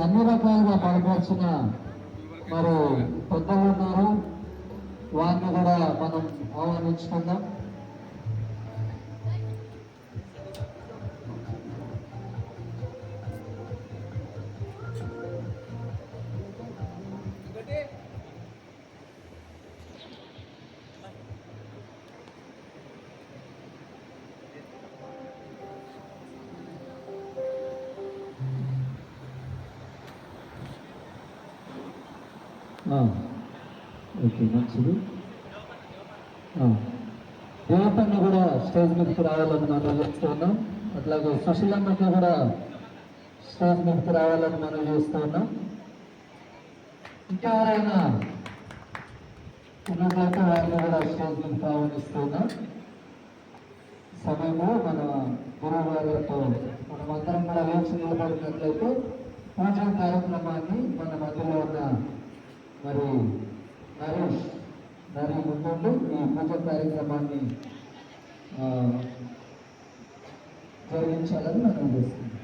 అన్ని రకాలుగా బలపరిచిన మరి పెద్దలు ఉన్నారు, వారిని కూడా మనం ఆహ్వానించుకుందాం. ఓకే, మంచిది. దేవతని కూడా స్టేజ్ మీదకి రావాలని మనం చేస్తున్నాం. అట్లాగే సుశీలమ్మకి కూడా స్టేజ్ మీదకి రావాలని మనం చేస్తున్నాం. ఇంకెవరైనా ఉన్నట్లయితే వారిని కూడా స్టేజ్ మీదకి ఆహ్వానిస్తున్నాం. సమయంలో మన గురువు గారితో మనమందరం కూడా వేచి నిలబడినట్లయితే పూజా కార్యక్రమాన్ని మన మధ్యలో ఉన్న మరి నరేష్ ముందు ఈ పూజ కార్యక్రమాన్ని జరిగించాలని మనం చేస్తున్నాం.